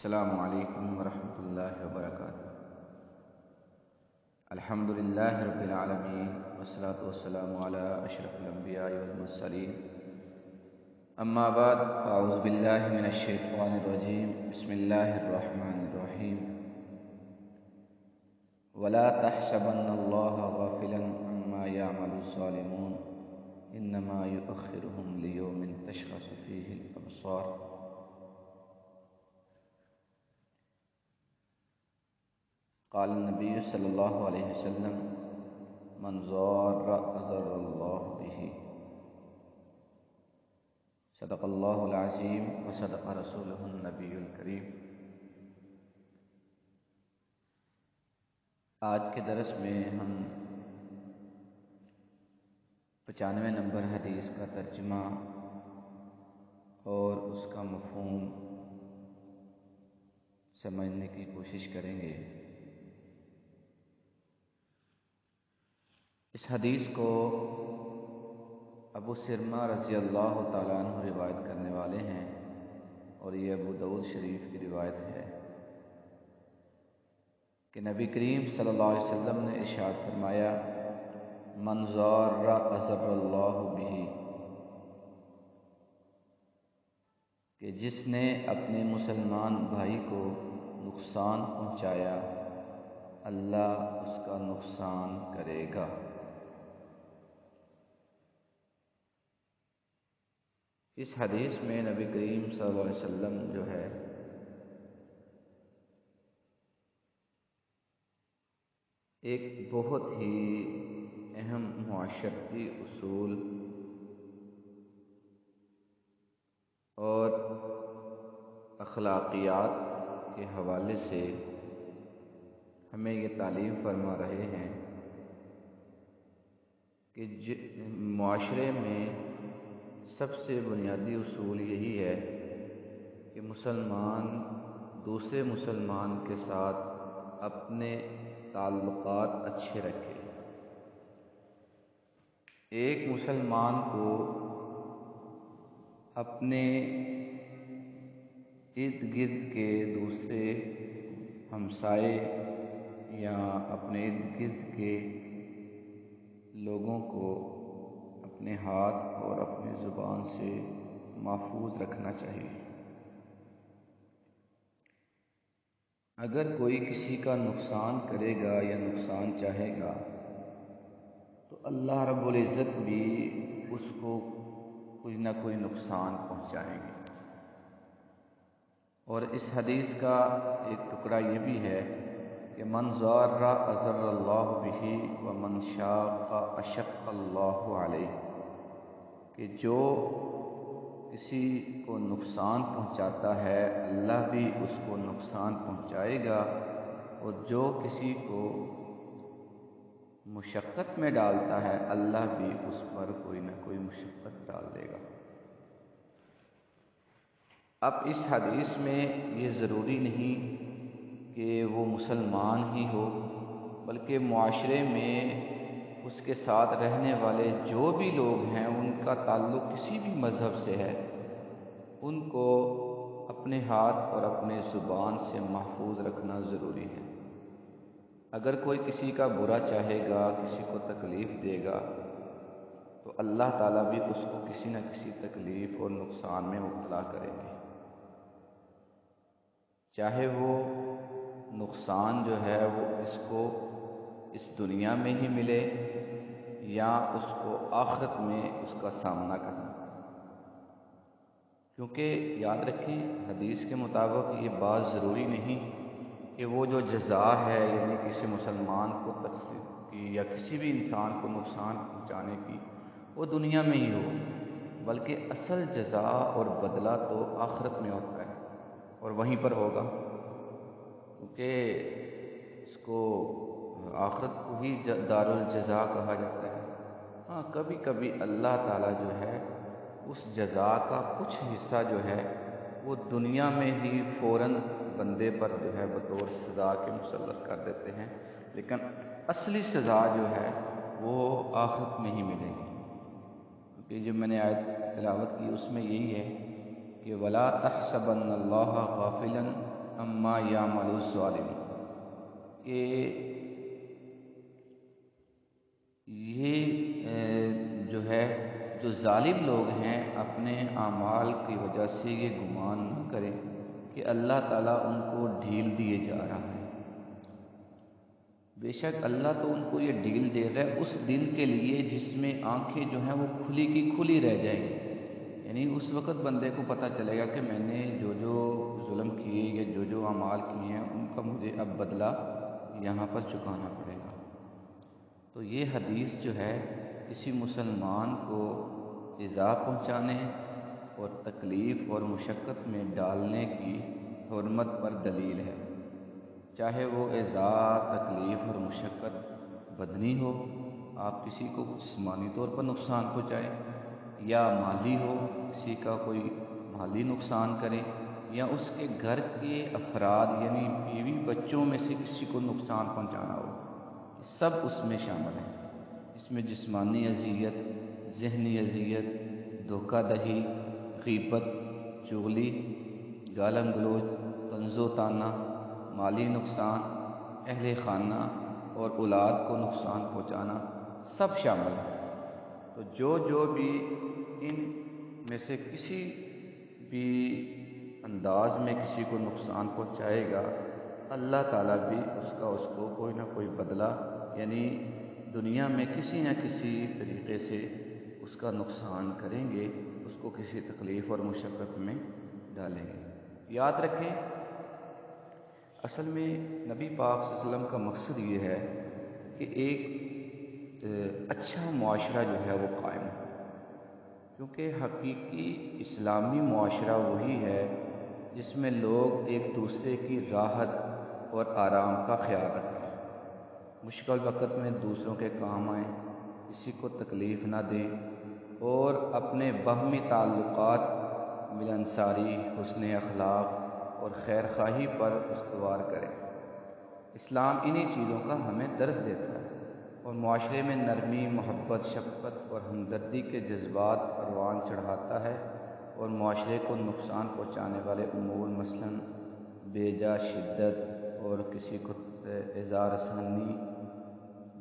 السلام علیکم ورحمۃ اللہ وبرکاتہ۔ الحمد للہ رب العالمین والصلاة والسلام علی اشرف الانبیاء والمرسلین، اما بعد فاعوذ باللہ من الشیطان الرجیم، بسم اللہ الرحمن الرحیم۔ ولا تحسبن اللہ غافلا عما يعمل الظالمون انما يؤخرهم لیوم تشخص فیہ الابصار۔ قال النبی صلی اللہ علیہ وسلم من ضار اضر اللہ به، صدق اللہ العظیم وصدق رسولہ النبی الکریم۔ آج کے درس میں ہم 95 نمبر حدیث کا ترجمہ اور اس کا مفہوم سمجھنے کی کوشش کریں گے۔ اس حدیث کو ابو سرمہ رضی اللہ تعالیٰ عنہ روایت کرنے والے ہیں اور یہ ابو داؤد شریف کی روایت ہے کہ نبی کریم صلی اللہ علیہ وسلم نے ارشاد فرمایا من ضار اضر اللہ بہ، کہ جس نے اپنے مسلمان بھائی کو نقصان پہنچایا اللہ اس کا نقصان کرے گا۔ اس حدیث میں نبی کریم صلی اللہ علیہ وسلم جو ہے ایک بہت ہی اہم معاشرتی اصول اور اخلاقیات کے حوالے سے ہمیں یہ تعلیم فرما رہے ہیں کہ معاشرے میں سب سے بنیادی اصول یہی ہے کہ مسلمان دوسرے مسلمان کے ساتھ اپنے تعلقات اچھے رکھے۔ ایک مسلمان کو اپنے ارد گرد کے دوسرے ہمسائے یا اپنے ارد گرد کے لوگوں کو اپنے ہاتھ اور اپنی زبان سے محفوظ رکھنا چاہیے۔ اگر کوئی کسی کا نقصان کرے گا یا نقصان چاہے گا تو اللہ رب العزت بھی اس کو کوئی نہ کوئی نقصان پہنچائیں گے۔ اور اس حدیث کا ایک ٹکڑا یہ بھی ہے کہ من ضار اضر اللہ بہ ومن شاق اشق اللہ علیہ، کہ جو کسی کو نقصان پہنچاتا ہے اللہ بھی اس کو نقصان پہنچائے گا، اور جو کسی کو مشقت میں ڈالتا ہے اللہ بھی اس پر کوئی نہ کوئی مشقت ڈال دے گا۔ اب اس حدیث میں یہ ضروری نہیں کہ وہ مسلمان ہی ہو، بلکہ معاشرے میں اس کے ساتھ رہنے والے جو بھی لوگ ہیں ان کا تعلق کسی بھی مذہب سے ہے، ان کو اپنے ہاتھ اور اپنے زبان سے محفوظ رکھنا ضروری ہے۔ اگر کوئی کسی کا برا چاہے گا، کسی کو تکلیف دے گا تو اللہ تعالیٰ بھی اس کو کسی نہ کسی تکلیف اور نقصان میں مبتلا کریں گے، چاہے وہ نقصان جو ہے وہ اس کو اس دنیا میں ہی ملے یا اس کو آخرت میں اس کا سامنا کرنا پڑے۔ کیونکہ یاد رکھیں حدیث کے مطابق یہ بات ضروری نہیں کہ وہ جو جزا ہے یعنی کسی مسلمان کو تکلیف کی یا کسی بھی انسان کو نقصان پہنچانے کی وہ دنیا میں ہی ہو، بلکہ اصل جزا اور بدلہ تو آخرت میں ہوتا ہے اور وہیں پر ہوگا، کیونکہ اس کو آخرت کو ہی دار الجزا کہا جاتا ہے۔ ہاں کبھی کبھی اللہ تعالیٰ جو ہے اس جزا کا کچھ حصہ جو ہے وہ دنیا میں ہی فوراً بندے پر جو ہے بطور سزا کے مسلط کر دیتے ہیں، لیکن اصلی سزا جو ہے وہ آخرت میں ہی ملے گی۔ کیونکہ جو میں نے آیت تلاوت کی اس میں یہی ہے کہ ولا تحسبن اللہ غافلا اما یعمل الظالمون، کہ یہ جو ہے جو ظالم لوگ ہیں اپنے اعمال کی وجہ سے یہ گمان نہ کریں کہ اللہ تعالیٰ ان کو ڈھیل دیے جا رہا ہے۔ بے شک اللہ تو ان کو یہ ڈھیل دے رہا ہے اس دن کے لیے جس میں آنکھیں جو ہیں وہ کھلی کی کھلی رہ جائیں گی، یعنی اس وقت بندے کو پتہ چلے گا کہ میں نے جو جو ظلم کیے یا جو جو اعمال کیے ہیں ان کا مجھے اب بدلہ یہاں پر چکانا پڑے گا۔ تو یہ حدیث جو ہے کسی مسلمان کو ایذا پہنچانے اور تکلیف اور مشقت میں ڈالنے کی حرمت پر دلیل ہے، چاہے وہ ایذا، تکلیف اور مشقت بدنی ہو، آپ کسی کو جسمانی طور پر نقصان پہنچائیں، یا مالی ہو، کسی کا کوئی مالی نقصان کریں، یا اس کے گھر کے افراد یعنی بیوی بچوں میں سے کسی کو نقصان پہنچانا ہو، سب اس میں شامل ہیں۔ اس میں جسمانی اذیت، ذہنی اذیت، دھوکہ دہی، غیبت، چغلی، گالم گلوچ، طنز و طعنہ، مالی نقصان، اہل خانہ اور اولاد کو نقصان پہنچانا سب شامل ہیں۔ تو جو بھی ان میں سے کسی بھی انداز میں کسی کو نقصان پہنچائے گا، اللہ تعالیٰ بھی اس کو کوئی نہ کوئی بدلہ یعنی دنیا میں کسی نہ کسی طریقے سے اس کا نقصان کریں گے، اس کو کسی تکلیف اور مشقت میں ڈالیں گے۔ یاد رکھیں، اصل میں نبی پاک صلی اللہ علیہ وسلم کا مقصد یہ ہے کہ ایک اچھا معاشرہ جو ہے وہ قائم ہو، کیونکہ حقیقی اسلامی معاشرہ وہی ہے جس میں لوگ ایک دوسرے کی راحت اور آرام کا خیال رکھیں، مشکل وقت میں دوسروں کے کام آئیں، کسی کو تکلیف نہ دیں، اور اپنے باہمی تعلقات ملنساری، حسن اخلاق اور خیر خواہی پر استوار کریں۔ اسلام انہی چیزوں کا ہمیں درس دیتا ہے اور معاشرے میں نرمی، محبت، شفقت اور ہمدردی کے جذبات پروان چڑھاتا ہے، اور معاشرے کو نقصان پہنچانے والے امور مثلاً بے جا شدت اور کسی کو ایذا رسانی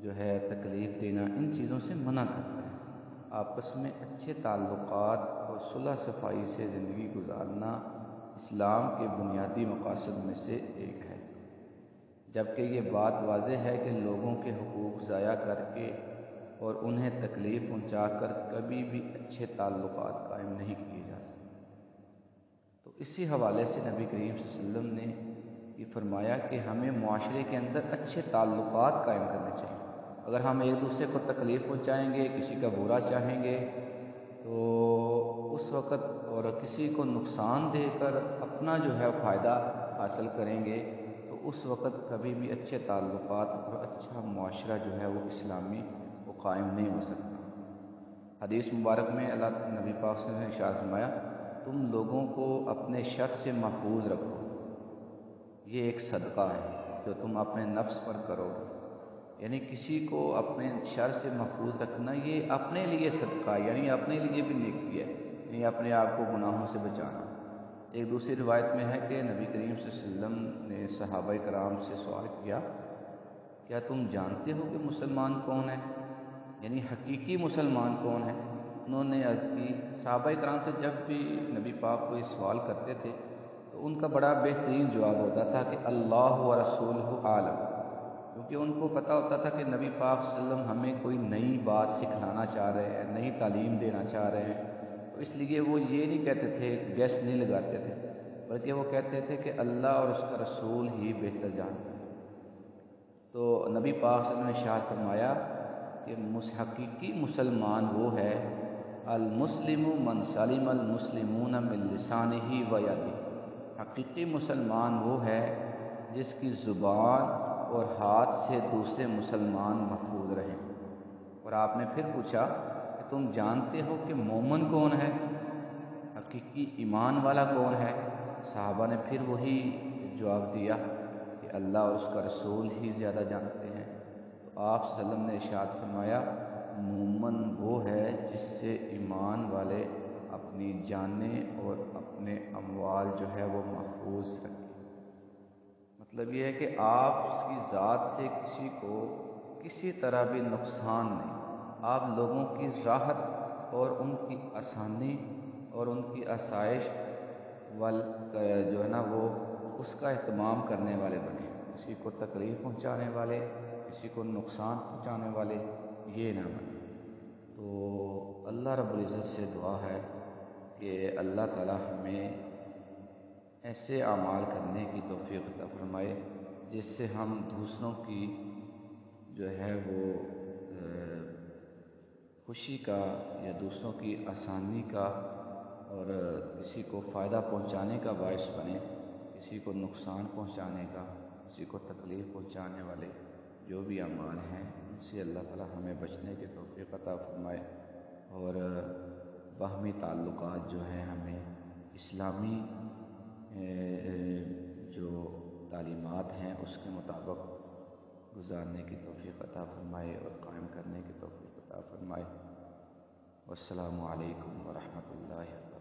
جو ہے تکلیف دینا، ان چیزوں سے منع کرتا ہے۔ آپس میں اچھے تعلقات اور صلح صفائی سے زندگی گزارنا اسلام کے بنیادی مقاصد میں سے ایک ہے، جبکہ یہ بات واضح ہے کہ لوگوں کے حقوق ضائع کر کے اور انہیں تکلیف پہنچا کر کبھی بھی اچھے تعلقات قائم نہیں کیے جا سکتے۔ تو اسی حوالے سے نبی کریم صلی اللہ علیہ وسلم نے یہ فرمایا کہ ہمیں معاشرے کے اندر اچھے تعلقات قائم کرنے چاہیے۔ اگر ہم ایک دوسرے کو تکلیف پہنچائیں گے، کسی کا برا چاہیں گے، تو اس وقت اور کسی کو نقصان دے کر اپنا جو ہے فائدہ حاصل کریں گے، تو اس وقت کبھی بھی اچھے تعلقات اور اچھا معاشرہ جو ہے وہ اسلامی وہ قائم نہیں ہو سکتا۔ حدیث مبارک میں اللہ نبی پاک صلی اللہ علیہ وسلم نے ارشاد فرمایا، تم لوگوں کو اپنے شر سے محفوظ رکھو، یہ ایک صدقہ ہے جو تم اپنے نفس پر کرو گے، یعنی کسی کو اپنے شر سے محفوظ رکھنا یہ اپنے لیے صدقہ ہے، یعنی اپنے لیے بھی نیکی ہے، یعنی اپنے آپ کو گناہوں سے بچانا۔ ایک دوسری روایت میں ہے کہ نبی کریم صلی اللہ علیہ وسلم نے صحابہ کرام سے سوال کیا، کیا تم جانتے ہو کہ مسلمان کون ہے، یعنی حقیقی مسلمان کون ہے؟ انہوں نے عرض کی، صحابہ کرام سے جب بھی نبی پاک کو یہ سوال کرتے تھے تو ان کا بڑا بہترین جواب ہوتا تھا کہ اللہ و رسولہ عالم، کیونکہ ان کو پتہ ہوتا تھا کہ نبی پاک صلی اللہ علیہ وسلم ہمیں کوئی نئی بات سکھلانا چاہ رہے ہیں، نئی تعلیم دینا چاہ رہے ہیں، تو اس لیے وہ یہ نہیں کہتے تھے، گیس نہیں لگاتے تھے، بلکہ وہ کہتے تھے کہ اللہ اور اس کا رسول ہی بہتر جانتے ہیں۔ تو نبی پاک صلی اللہ علیہ وسلم نے ارشاد فرمایا کہ حقیقی مسلمان وہ ہے، المسلم من سلم المسلمون من لسانہ و یدہ، حقیقی مسلمان وہ ہے جس کی زبان اور ہاتھ سے دوسرے مسلمان محفوظ رہیں۔ اور آپ نے پھر پوچھا کہ تم جانتے ہو کہ مومن کون ہے، حقیقی ایمان والا کون ہے؟ صحابہ نے پھر وہی جواب دیا کہ اللہ اور اس کا رسول ہی زیادہ جانتے ہیں۔ تو آپ صلی اللہ علیہ وسلم نے ارشاد فرمایا، مومن وہ ہے جس سے ایمان والے اپنی جانیں اور اپنے اموال جو ہے وہ محفوظ رکھیں۔ مطلب یہ ہے کہ آپ کی ذات سے کسی کو کسی طرح بھی نقصان نہیں، آپ لوگوں کی راحت اور ان کی آسانی اور ان کی آسائش وال جو ہے نا وہ اس کا اہتمام کرنے والے بنے، کسی کو تکلیف پہنچانے والے، کسی کو نقصان پہنچانے والے یہ نہ بنے۔ تو اللہ رب العزت سے دعا ہے کہ اللہ تعالی ہمیں ایسے اعمال کرنے کی توفیق عطا فرمائے جس سے ہم دوسروں کی جو ہے وہ خوشی کا یا دوسروں کی آسانی کا اور کسی کو فائدہ پہنچانے کا باعث بنے، کسی کو نقصان پہنچانے کا، کسی کو تکلیف پہنچانے والے جو بھی اعمال ہیں ان سے اللہ تعالی ہمیں بچنے کی توفیق عطا فرمائے، اور باہمی تعلقات جو ہیں ہمیں اسلامی جو تعلیمات ہیں اس کے مطابق گزارنے کی توفیق عطا فرمائے اور قائم کرنے کی توفیق عطا فرمائے۔ والسلام علیکم ورحمۃ اللہ وبرکاتہ۔